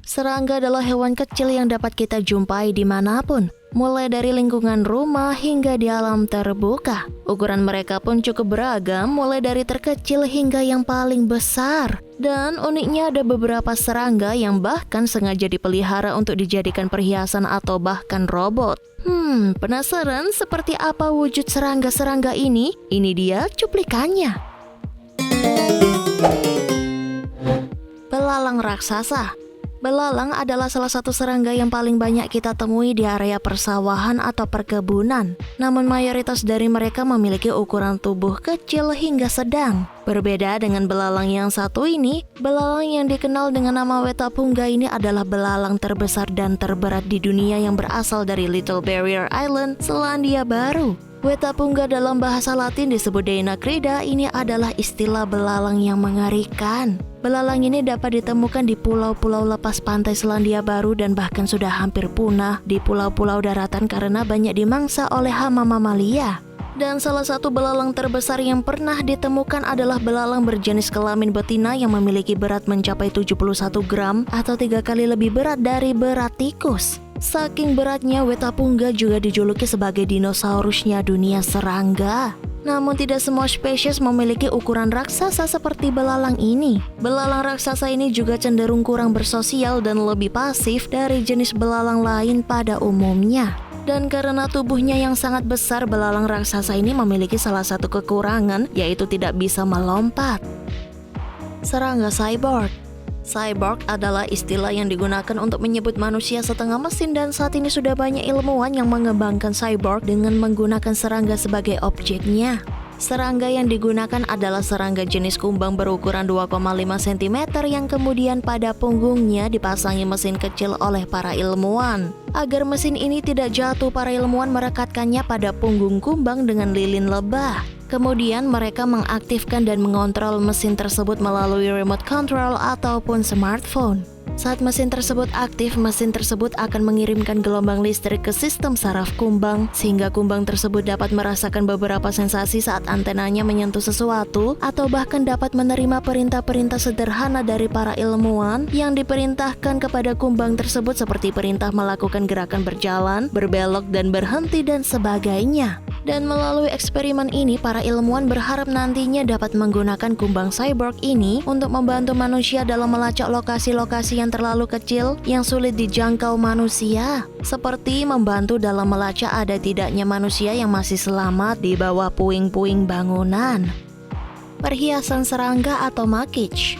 Serangga adalah hewan kecil yang dapat kita jumpai dimanapun, mulai dari lingkungan rumah hingga di alam terbuka. Ukuran mereka pun cukup beragam, mulai dari terkecil hingga yang paling besar. Dan uniknya ada beberapa serangga yang bahkan sengaja dipelihara untuk dijadikan perhiasan atau bahkan robot. Penasaran seperti apa wujud serangga-serangga ini? Ini dia cuplikannya. Belalang raksasa. Belalang adalah salah satu serangga yang paling banyak kita temui di area persawahan atau perkebunan. Namun mayoritas dari mereka memiliki ukuran tubuh kecil hingga sedang. Berbeda dengan belalang yang satu ini, belalang yang dikenal dengan nama Wetapungga ini adalah belalang terbesar dan terberat di dunia yang berasal dari Little Barrier Island, Selandia Baru. Wetapungga dalam bahasa Latin disebut Deinocrida. Ini adalah istilah belalang yang mengerikan. Belalang ini dapat ditemukan di pulau-pulau lepas pantai Selandia Baru dan bahkan sudah hampir punah di pulau-pulau daratan karena banyak dimangsa oleh hama mamalia. Dan salah satu belalang terbesar yang pernah ditemukan adalah belalang berjenis kelamin betina yang memiliki berat mencapai 71 gram atau 3 kali lebih berat dari berat tikus. Saking beratnya, Wetapungga juga dijuluki sebagai dinosaurusnya dunia serangga. Namun tidak semua spesies memiliki ukuran raksasa seperti belalang ini. Belalang raksasa ini juga cenderung kurang bersosial dan lebih pasif dari jenis belalang lain pada umumnya. Dan karena tubuhnya yang sangat besar, belalang raksasa ini memiliki salah satu kekurangan, yaitu tidak bisa melompat. Serangga cyborg. Cyborg adalah istilah yang digunakan untuk menyebut manusia setengah mesin dan saat ini sudah banyak ilmuwan yang mengembangkan cyborg dengan menggunakan serangga sebagai objeknya. Serangga yang digunakan adalah serangga jenis kumbang berukuran 2,5 cm yang kemudian pada punggungnya dipasangi mesin kecil oleh para ilmuwan. Agar mesin ini tidak jatuh, para ilmuwan merekatkannya pada punggung kumbang dengan lilin lebah. Kemudian mereka mengaktifkan dan mengontrol mesin tersebut melalui remote control ataupun smartphone. Saat mesin tersebut aktif, mesin tersebut akan mengirimkan gelombang listrik ke sistem saraf kumbang, sehingga kumbang tersebut dapat merasakan beberapa sensasi saat antenanya menyentuh sesuatu, atau bahkan dapat menerima perintah-perintah sederhana dari para ilmuwan yang diperintahkan kepada kumbang tersebut seperti perintah melakukan gerakan berjalan, berbelok, dan berhenti, dan sebagainya. Dan melalui eksperimen ini, para ilmuwan berharap nantinya dapat menggunakan kumbang cyborg ini untuk membantu manusia dalam melacak lokasi-lokasi yang terlalu kecil yang sulit dijangkau manusia. Seperti membantu dalam melacak ada tidaknya manusia yang masih selamat di bawah puing-puing bangunan. Perhiasan serangga atau makich.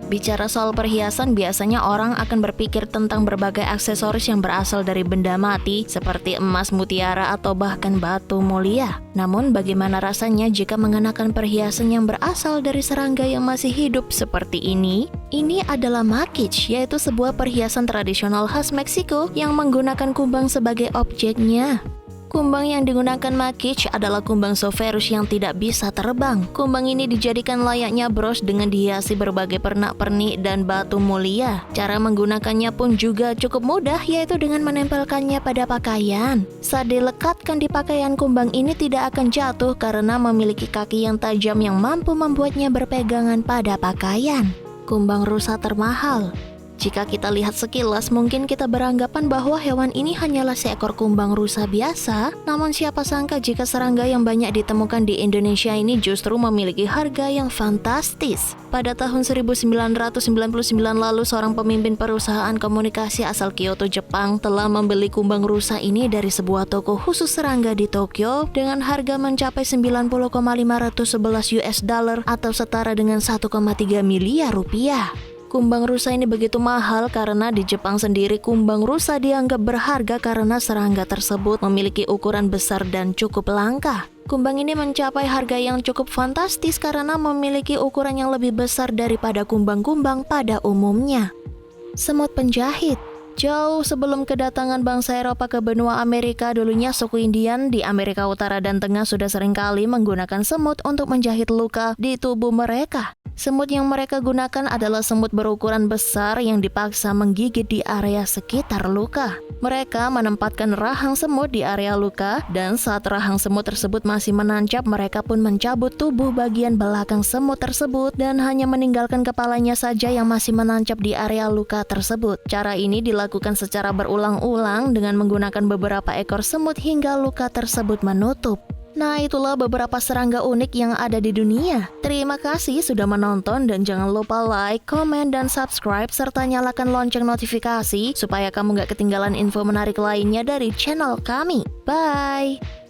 Bicara soal perhiasan, biasanya orang akan berpikir tentang berbagai aksesoris yang berasal dari benda mati seperti emas, mutiara, atau bahkan batu mulia. Namun bagaimana rasanya jika mengenakan perhiasan yang berasal dari serangga yang masih hidup seperti ini? Ini adalah makich, yaitu sebuah perhiasan tradisional khas Meksiko yang menggunakan kumbang sebagai objeknya. Kumbang yang digunakan makich adalah kumbang Soferus yang tidak bisa terbang. Kumbang ini dijadikan layaknya bros dengan dihiasi berbagai pernak-pernik dan batu mulia. Cara menggunakannya pun juga cukup mudah, yaitu dengan menempelkannya pada pakaian. Saat dilekatkan di pakaian, kumbang ini tidak akan jatuh karena memiliki kaki yang tajam yang mampu membuatnya berpegangan pada pakaian. Kumbang rusa termahal. Jika kita lihat sekilas, mungkin kita beranggapan bahwa hewan ini hanyalah seekor kumbang rusa biasa. Namun siapa sangka jika serangga yang banyak ditemukan di Indonesia ini justru memiliki harga yang fantastis. Pada tahun 1999 lalu, seorang pemimpin perusahaan komunikasi asal Kyoto, Jepang telah membeli kumbang rusa ini dari sebuah toko khusus serangga di Tokyo dengan harga mencapai 90,511 US dollar atau setara dengan 1,3 miliar rupiah. Kumbang rusa ini begitu mahal karena di Jepang sendiri kumbang rusa dianggap berharga karena serangga tersebut memiliki ukuran besar dan cukup langka. Kumbang ini mencapai harga yang cukup fantastis karena memiliki ukuran yang lebih besar daripada kumbang-kumbang pada umumnya. Semut penjahit. Jauh sebelum kedatangan bangsa Eropa ke benua Amerika, dulunya suku Indian di Amerika Utara dan Tengah sudah seringkali menggunakan semut untuk menjahit luka di tubuh mereka. Semut yang mereka gunakan adalah semut berukuran besar yang dipaksa menggigit di area sekitar luka. Mereka menempatkan rahang semut di area luka, dan saat rahang semut tersebut masih menancap, mereka pun mencabut tubuh bagian belakang semut tersebut dan hanya meninggalkan kepalanya saja yang masih menancap di area luka tersebut. Cara ini dilakukan secara berulang-ulang dengan menggunakan beberapa ekor semut hingga luka tersebut menutup. Nah, itulah beberapa serangga unik yang ada di dunia. Terima kasih sudah menonton dan jangan lupa like, komen, dan subscribe serta nyalakan lonceng notifikasi supaya kamu gak ketinggalan info menarik lainnya dari channel kami. Bye!